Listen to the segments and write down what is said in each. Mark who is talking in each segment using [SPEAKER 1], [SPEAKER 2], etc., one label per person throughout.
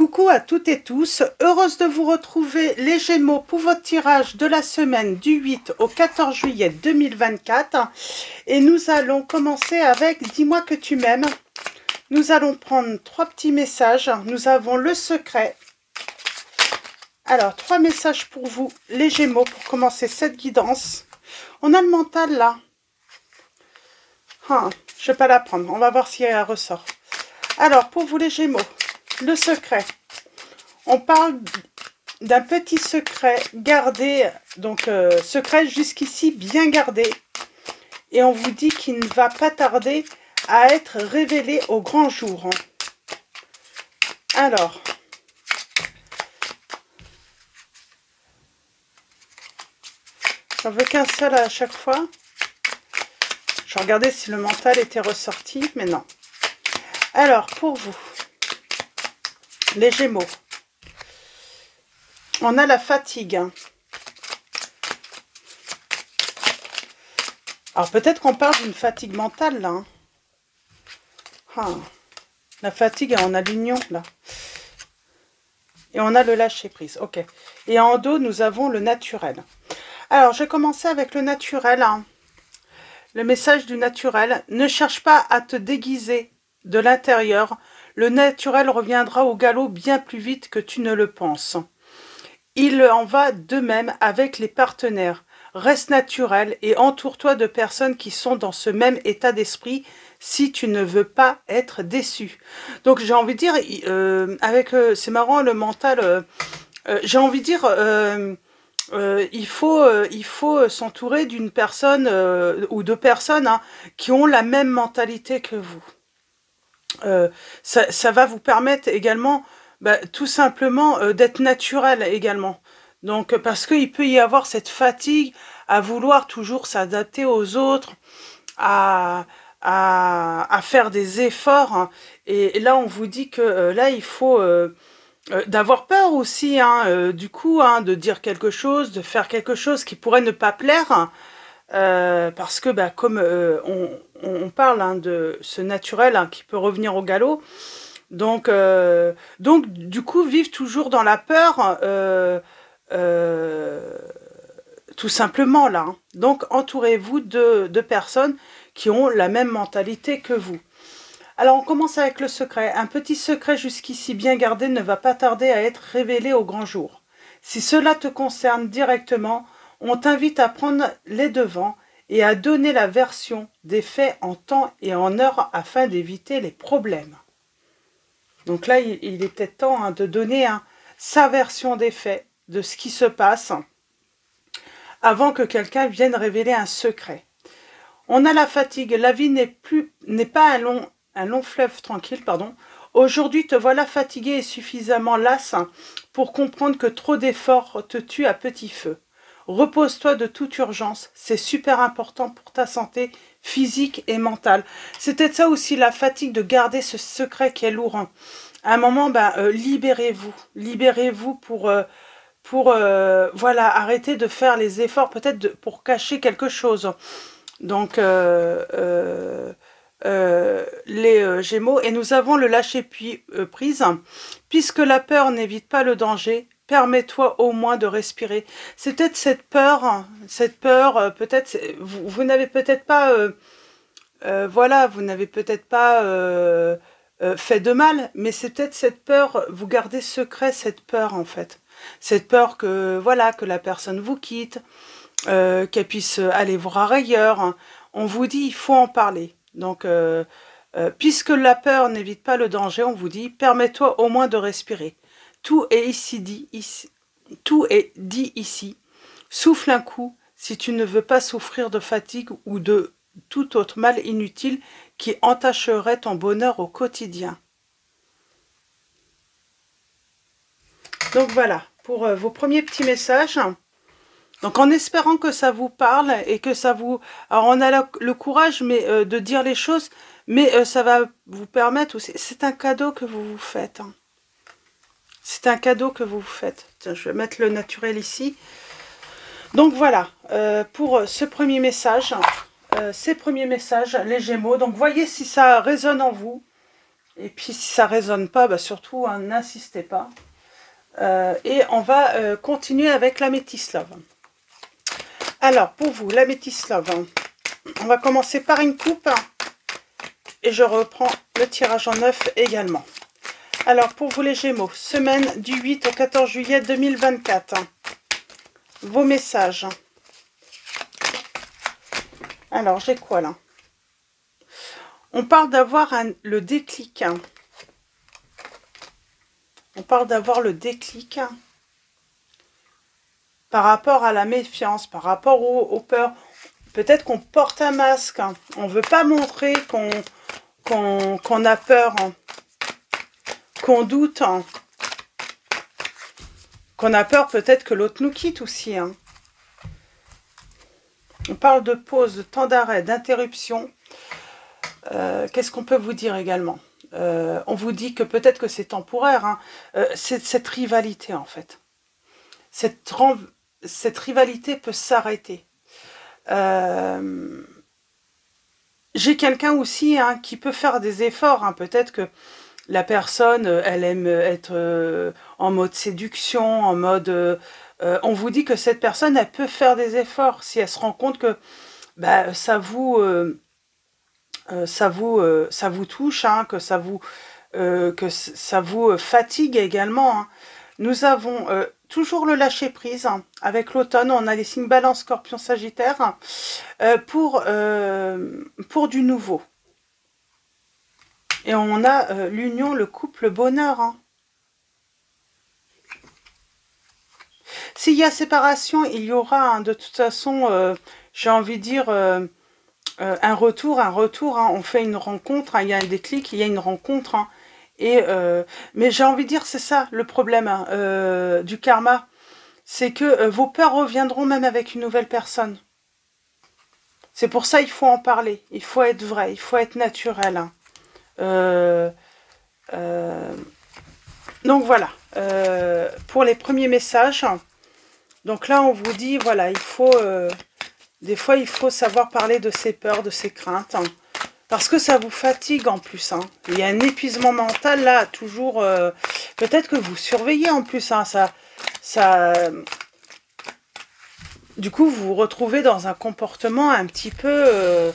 [SPEAKER 1] Coucou à toutes et tous, heureuse de vous retrouver les Gémeaux pour votre tirage de la semaine du 8 au 14 juillet 2024. Et nous allons commencer avec « Dis-moi que tu m'aimes ». Nous allons prendre 3 petits messages. Nous avons le secret. Alors, 3 messages pour vous, les Gémeaux, pour commencer cette guidance. On a le mental là. Je ne vais pas la prendre, on va voir si elle ressort. Alors, pour vous les Gémeaux, le secret. On parle d'un petit secret gardé, donc secret jusqu'ici bien gardé. Et on vous dit qu'il ne va pas tarder à être révélé au grand jour. Alors, j'en veux qu'un seul à chaque fois. Je regardais si le mental était ressorti, mais non. Alors, pour vous, les Gémeaux, on a la fatigue. Alors, peut-être qu'on parle d'une fatigue mentale, là. La fatigue, on a l'union, là. Et on a le lâcher-prise, ok. Et en dos, nous avons le naturel. Alors, je vais commencer avec le naturel. Le message du naturel. Ne cherche pas à te déguiser de l'intérieur. Le naturel reviendra au galop bien plus vite que tu ne le penses. Il en va de même avec les partenaires. Reste naturel et entoure-toi de personnes qui sont dans ce même état d'esprit si tu ne veux pas être déçu. Donc j'ai envie de dire, c'est marrant le mental, j'ai envie de dire, il faut s'entourer d'une personne ou de personnes qui ont la même mentalité que vous. Ça va vous permettre également tout simplement d'être naturel également. Donc parce qu'il peut y avoir cette fatigue à vouloir toujours s'adapter aux autres, à faire des efforts. Et là on vous dit que là il faut d'avoir peur aussi, du coup, de dire quelque chose, de faire quelque chose qui pourrait ne pas plaire. Parce que comme on parle de ce naturel qui peut revenir au galop, donc du coup vivre toujours dans la peur, tout simplement là. Donc entourez-vous de personnes qui ont la même mentalité que vous. Alors on commence avec le secret. Un petit secret jusqu'ici bien gardé ne va pas tarder à être révélé au grand jour. Si cela te concerne directement, on t'invite à prendre les devants et à donner la version des faits en temps et en heure afin d'éviter les problèmes. Donc là, il est peut-être temps de donner sa version des faits, de ce qui se passe, avant que quelqu'un vienne révéler un secret. On a la fatigue. La vie n'est pas un long fleuve tranquille, pardon. Aujourd'hui, te voilà fatigué et suffisamment lasse pour comprendre que trop d'efforts te tuent à petit feu. Repose-toi de toute urgence, c'est super important pour ta santé physique et mentale. C'est peut-être ça aussi la fatigue, de garder ce secret qui est lourd. À un moment, libérez-vous pour voilà, arrêter de faire les efforts peut-être pour cacher quelque chose. Donc, les Gémeaux, et nous avons le lâcher-prise. Puisque la peur n'évite pas le danger, permets-toi au moins de respirer. C'est peut-être cette peur, peut-être, vous n'avez peut-être pas, voilà, vous n'avez peut-être pas fait de mal, mais c'est peut-être cette peur, vous gardez secret cette peur en fait. Cette peur que, voilà, que la personne vous quitte, qu'elle puisse aller voir ailleurs. On vous dit, il faut en parler. Donc, puisque la peur n'évite pas le danger, on vous dit, permets-toi au moins de respirer. Tout est dit ici. Souffle un coup si tu ne veux pas souffrir de fatigue ou de tout autre mal inutile qui entacherait ton bonheur au quotidien. Donc voilà, pour vos premiers petits messages. Donc en espérant que ça vous parle et que ça vous... Alors on a le courage de dire les choses, mais ça va vous permettre aussi... C'est un cadeau que vous vous faites. C'est un cadeau que vous vous faites. Tiens, je vais mettre le naturel ici. Donc voilà, pour ce premier message, ces premiers messages, les Gémeaux. Donc voyez si ça résonne en vous. Et puis si ça ne résonne pas, bah, surtout hein, n'insistez pas. Et on va continuer avec la Métis Love. Alors pour vous, la Métis Love, on va commencer par une coupe. Et je reprends le tirage en neuf également. Alors pour vous les Gémeaux, semaine du 8 au 14 juillet 2024. Vos messages. Alors j'ai quoi là? On parle d'avoir le déclic. On parle d'avoir le déclic par rapport à la méfiance, par rapport aux peurs. Peut-être qu'on porte un masque. On ne veut pas montrer qu'on a peur, qu'on doute, qu'on a peur peut-être que l'autre nous quitte aussi. On parle de pause, de temps d'arrêt, d'interruption. Qu'est-ce qu'on peut vous dire également? On vous dit que peut-être que c'est temporaire. C'est cette rivalité en fait. Cette rivalité peut s'arrêter. J'ai quelqu'un aussi qui peut faire des efforts. Peut-être que la personne, elle aime être en mode séduction, en mode... on vous dit que cette personne, elle peut faire des efforts si elle se rend compte que bah, ça vous touche, que ça vous fatigue également. Nous avons toujours le lâcher-prise. Avec l'automne, on a les signes Balance, Scorpion, Sagittaire pour du nouveau. Et on a l'union, le couple, le bonheur. S'il y a séparation, il y aura de toute façon, j'ai envie de dire, un retour. On fait une rencontre, il y a un déclic, il y a une rencontre. Mais j'ai envie de dire, c'est ça le problème du karma. C'est que vos peurs reviendront même avec une nouvelle personne. C'est pour ça il faut en parler. Il faut être vrai, il faut être naturel. Donc voilà, pour les premiers messages. Donc là, on vous dit, voilà, il faut... des fois, il faut savoir parler de ses peurs, de ses craintes. Parce que ça vous fatigue en plus. Il y a un épuisement mental là, toujours... peut-être que vous surveillez en plus. Du coup, vous vous retrouvez dans un comportement un petit peu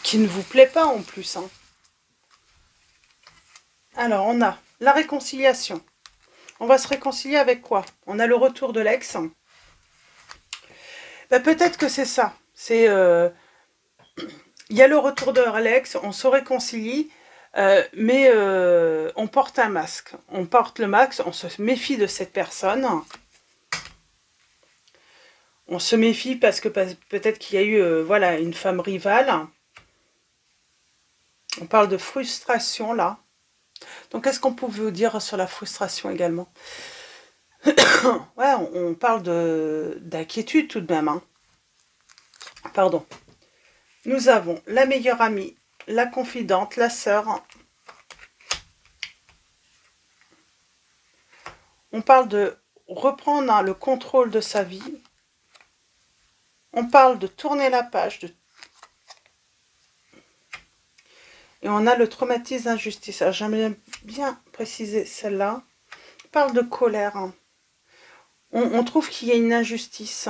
[SPEAKER 1] qui ne vous plaît pas en plus. Alors, on a la réconciliation. On va se réconcilier avec quoi? On a le retour de l'ex. Ben, peut-être que c'est ça. C'est... il y a le retour de l'ex, on se réconcilie, mais on porte un masque. On porte le masque, on se méfie de cette personne. On se méfie parce que peut-être qu'il y a eu voilà, une femme rivale. On parle de frustration là. Donc qu'est-ce qu'on peut vous dire sur la frustration également? Ouais, on parle d'inquiétude tout de même. Pardon. Nous avons la meilleure amie, la confidente, la sœur. On parle de reprendre le contrôle de sa vie. On parle de tourner la page. Et on a le traumatisme d'injustice. Alors j'aimerais bien préciser celle-là. On parle de colère. On trouve qu'il y a une injustice.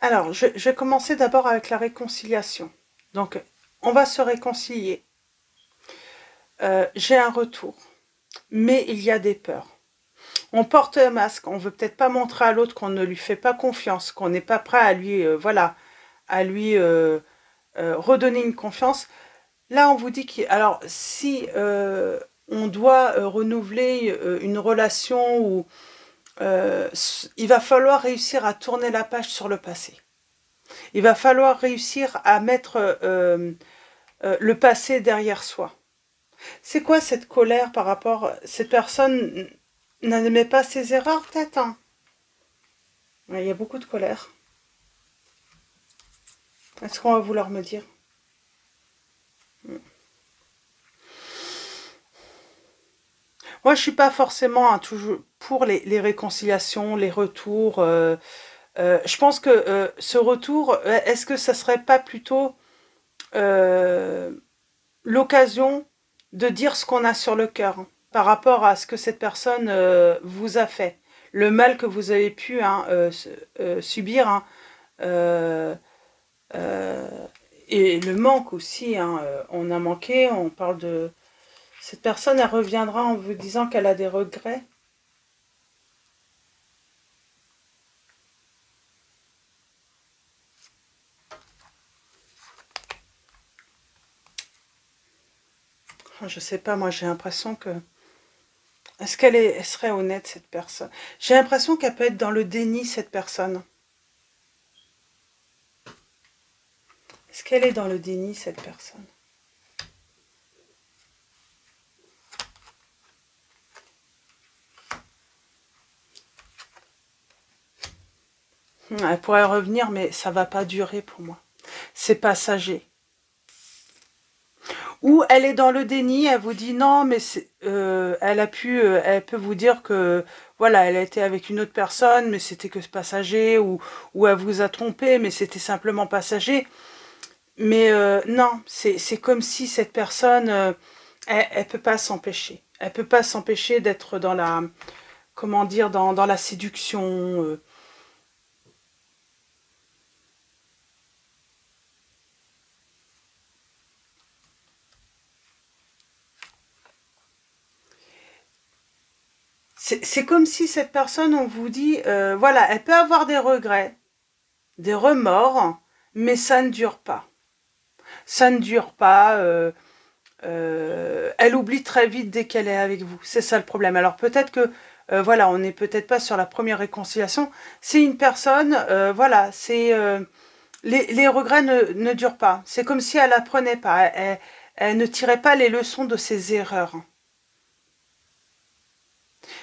[SPEAKER 1] Alors, je vais commencer d'abord avec la réconciliation. Donc, on va se réconcilier. J'ai un retour. Mais il y a des peurs. On porte un masque. On ne veut peut-être pas montrer à l'autre qu'on ne lui fait pas confiance, qu'on n'est pas prêt à lui, voilà, à lui redonner une confiance. Là, on vous dit que... Alors, si on doit renouveler une relation où il va falloir réussir à tourner la page sur le passé. Il va falloir réussir à mettre le passé derrière soi. C'est quoi cette colère par rapport... Cette personne n'admet pas ses erreurs, peut-être Il y a beaucoup de colère. Est-ce qu'on va vouloir me dire? Moi, je ne suis pas forcément toujours pour les réconciliations, les retours. Je pense que ce retour, est-ce que ça serait pas plutôt l'occasion de dire ce qu'on a sur le cœur, hein, par rapport à ce que cette personne vous a fait, le mal que vous avez pu subir, hein, et le manque aussi, hein, on a manqué, on parle de... Cette personne, elle reviendra en vous disant qu'elle a des regrets. Je sais pas, moi j'ai l'impression que... Est-ce elle serait honnête, cette personne? J'ai l'impression qu'elle peut être dans le déni, cette personne. Est-ce qu'elle est dans le déni, cette personne? Elle pourrait revenir, mais ça va pas durer pour moi. C'est passager. Ou elle est dans le déni, elle vous dit non, mais elle peut vous dire que voilà, elle a été avec une autre personne, mais c'était que passager, ou elle vous a trompé, mais c'était simplement passager. Mais non, c'est comme si cette personne, elle peut pas s'empêcher. Elle peut pas s'empêcher d'être dans la, comment dire, dans la séduction. C'est comme si cette personne, on vous dit, voilà, elle peut avoir des regrets, des remords, mais ça ne dure pas. Ça ne dure pas. Elle oublie très vite dès qu'elle est avec vous. C'est ça le problème. Alors peut-être que, voilà, on n'est peut-être pas sur la première réconciliation. C'est une personne, voilà, c'est les regrets ne durent pas. C'est comme si elle apprenait pas. Elle ne tirait pas les leçons de ses erreurs.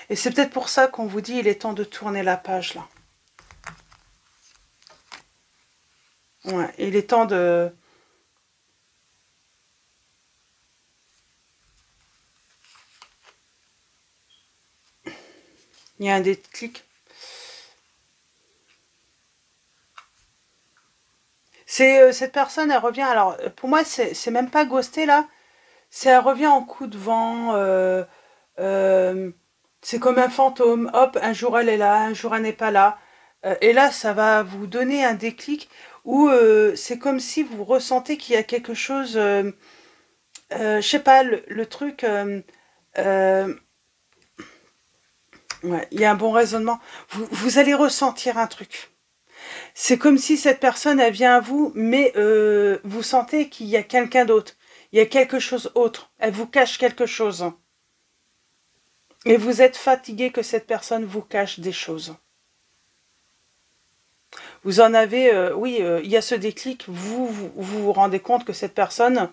[SPEAKER 1] Et c'est peut-être pour ça qu'on vous dit il est temps de tourner la page là. Ouais, il est temps de... Il y a un déclic. C'est cette personne, elle revient. Alors pour moi, c'est même pas ghosté là. C'est elle revient en coup de vent. Euh, c'est comme un fantôme. Hop, un jour elle est là, un jour elle n'est pas là. Et là, ça va vous donner un déclic où c'est comme si vous ressentez qu'il y a quelque chose. Je sais pas, le truc. Ouais, il y a un bon raisonnement. Vous allez ressentir un truc. C'est comme si cette personne, elle vient à vous, mais vous sentez qu'il y a quelqu'un d'autre. Il y a quelque chose autre. Elle vous cache quelque chose. Et vous êtes fatigué que cette personne vous cache des choses. Vous en avez, oui, il y a ce déclic. Vous rendez compte que cette personne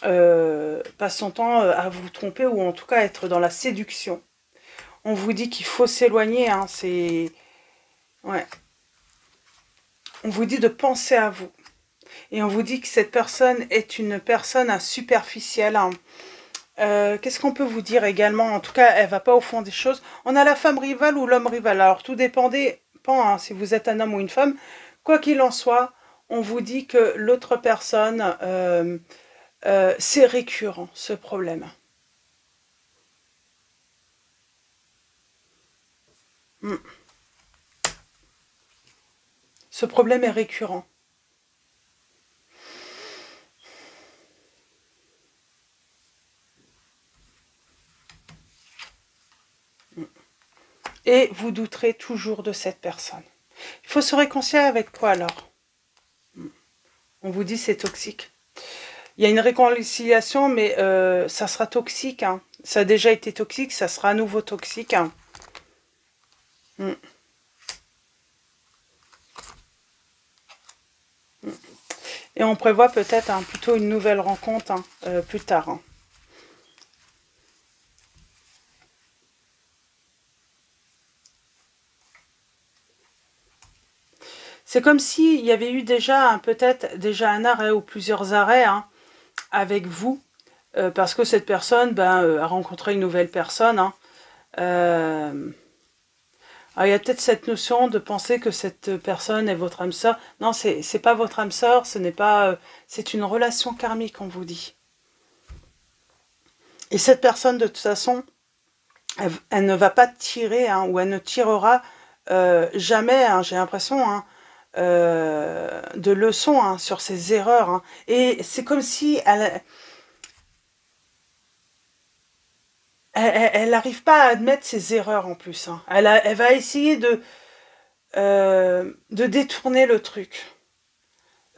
[SPEAKER 1] passe son temps à vous tromper ou en tout cas être dans la séduction. On vous dit qu'il faut s'éloigner, hein, c'est... Ouais. On vous dit de penser à vous. Et on vous dit que cette personne est une personne superficielle. Hein. Qu'est-ce qu'on peut vous dire également? En tout cas, elle va pas au fond des choses. On a la femme rivale ou l'homme rival. Alors, tout dépend, hein, si vous êtes un homme ou une femme. Quoi qu'il en soit, on vous dit que l'autre personne, c'est récurrent, ce problème. Hmm. Ce problème est récurrent. Et vous douterez toujours de cette personne. Il faut se réconcilier avec quoi alors? On vous dit c'est toxique. Il y a une réconciliation, mais ça sera toxique. Hein. Ça a déjà été toxique, ça sera à nouveau toxique. Hein. Et on prévoit peut-être plutôt une nouvelle rencontre plus tard. Hein. C'est comme s'il y avait eu déjà peut-être déjà un arrêt ou plusieurs arrêts hein, avec vous, parce que cette personne a rencontré une nouvelle personne. Hein. Alors, il y a peut-être cette notion de penser que cette personne est votre âme sœur. Non, c'est pas votre âme sœur, ce n'est pas... c'est une relation karmique, on vous dit. Et cette personne, de toute façon, elle ne va pas tirer, hein, ou elle ne tirera jamais, hein, j'ai l'impression, hein, de leçons, hein, sur ses erreurs. Hein. Et c'est comme si elle n'arrive pas à admettre ses erreurs en plus. Hein. Elle va essayer de détourner le truc.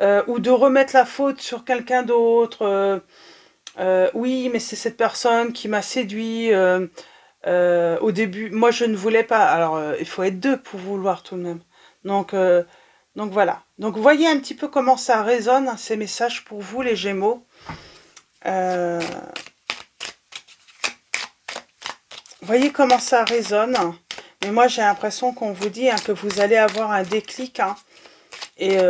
[SPEAKER 1] Ou de remettre la faute sur quelqu'un d'autre. Oui, mais c'est cette personne qui m'a séduit. Au début, moi je ne voulais pas. Alors, il faut être deux pour vouloir tout de même. Donc voilà. Donc voyez un petit peu comment ça résonne, hein, ces messages pour vous, les Gémeaux. Voyez comment ça résonne. Mais moi j'ai l'impression qu'on vous dit, hein, que vous allez avoir un déclic. Hein, et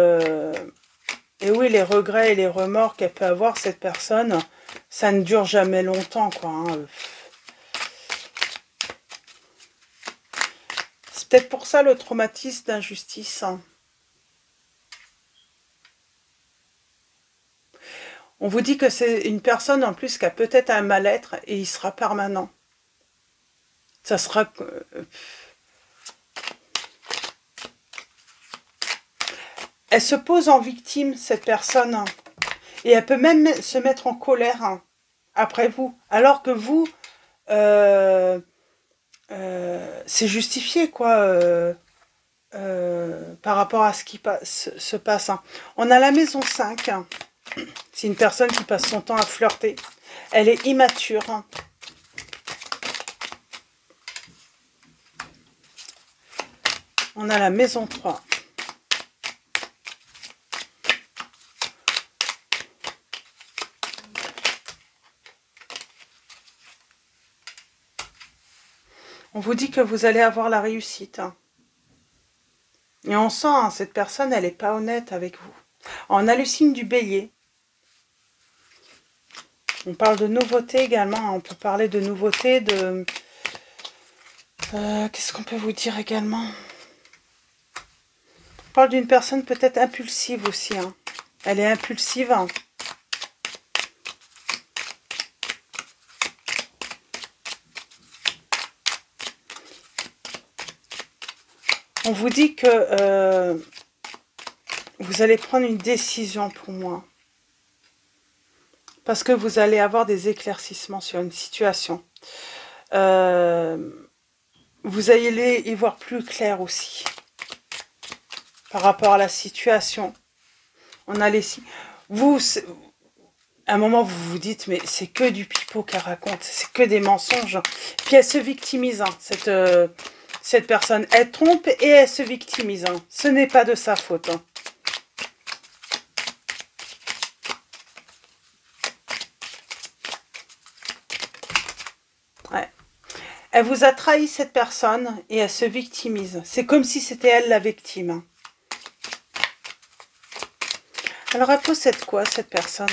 [SPEAKER 1] oui, les regrets et les remords qu'elle peut avoir, cette personne, ça ne dure jamais longtemps, quoi. Hein. C'est peut-être pour ça le traumatisme d'injustice. Hein. On vous dit que c'est une personne en plus qui a peut-être un mal-être et il sera permanent. Ça sera... Elle se pose en victime, cette personne. Hein. Et elle peut même se mettre en colère, hein, après vous. Alors que vous, c'est justifié, quoi, par rapport à ce qui se passe. Hein. On a la maison 5. Hein. C'est une personne qui passe son temps à flirter. Elle est immature. Hein. On a la maison 3. On vous dit que vous allez avoir la réussite. Hein. Et on sent, hein, cette personne, elle n'est pas honnête avec vous. On a le signe du bélier. On parle de nouveauté également. Hein. On peut parler de nouveauté, de... qu'est-ce qu'on peut vous dire également? On parle d'une personne peut-être impulsive aussi. Hein. Elle est impulsive. Hein. On vous dit que vous allez prendre une décision pour moi. Parce que vous allez avoir des éclaircissements sur une situation. Vous allez y voir plus clair aussi. Par rapport à la situation. On a les... Vous, à un moment, vous vous dites, mais c'est que du pipeau qu'elle raconte. C'est que des mensonges. Puis elle se victimise, hein, cette personne. Elle trompe et elle se victimise. Hein. Ce n'est pas de sa faute. Hein. Ouais. Elle vous a trahi, cette personne, et elle se victimise. C'est comme si c'était elle la victime. Hein. Alors, elle possède quoi, cette personne?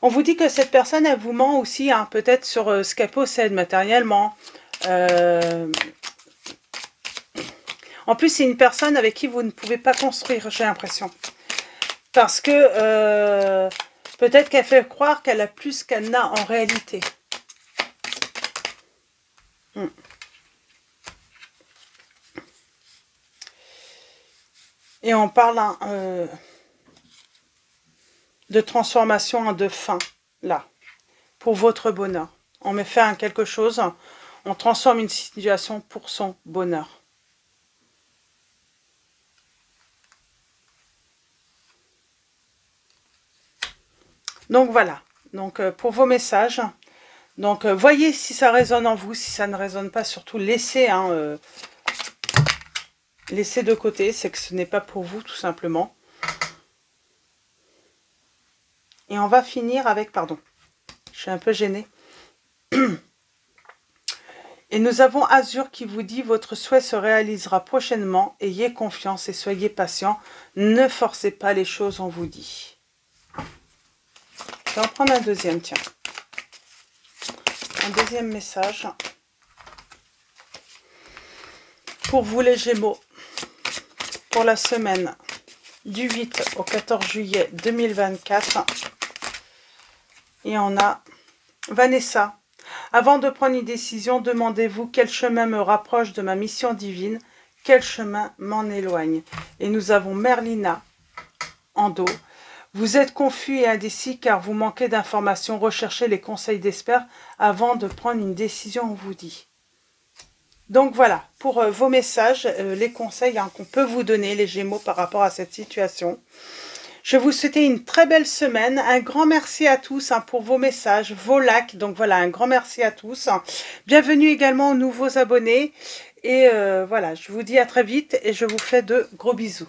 [SPEAKER 1] On vous dit que cette personne, elle vous ment aussi, hein, peut-être sur ce qu'elle possède matériellement. En plus, c'est une personne avec qui vous ne pouvez pas construire, j'ai l'impression. Parce que peut-être qu'elle fait croire qu'elle a plus qu'elle n'a en réalité. Et on parle de transformation, de fin, là, pour votre bonheur. On met fin à quelque chose, on transforme une situation pour son bonheur. Donc voilà, donc pour vos messages, donc voyez si ça résonne en vous, si ça ne résonne pas, surtout laissez, hein, laissez de côté, c'est que ce n'est pas pour vous tout simplement. Et on va finir avec, pardon, je suis un peu gênée. Et nous avons Azur qui vous dit, votre souhait se réalisera prochainement, ayez confiance et soyez patient, ne forcez pas les choses, on vous dit. Je vais en prendre un deuxième, tiens. Un deuxième message. Pour vous les Gémeaux, pour la semaine du 8 au 14 juillet 2024. Et on a Vanessa. Avant de prendre une décision, demandez-vous quel chemin me rapproche de ma mission divine, quel chemin m'en éloigne. Et nous avons Merlina en dos. Vous êtes confus et indécis car vous manquez d'informations. Recherchez les conseils d'experts avant de prendre une décision, on vous dit. Donc voilà, pour vos messages, les conseils qu'on peut vous donner, les Gémeaux, par rapport à cette situation. Je vous souhaite une très belle semaine. Un grand merci à tous pour vos messages, vos likes. Donc voilà, un grand merci à tous. Bienvenue également aux nouveaux abonnés. Et voilà, je vous dis à très vite et je vous fais de gros bisous.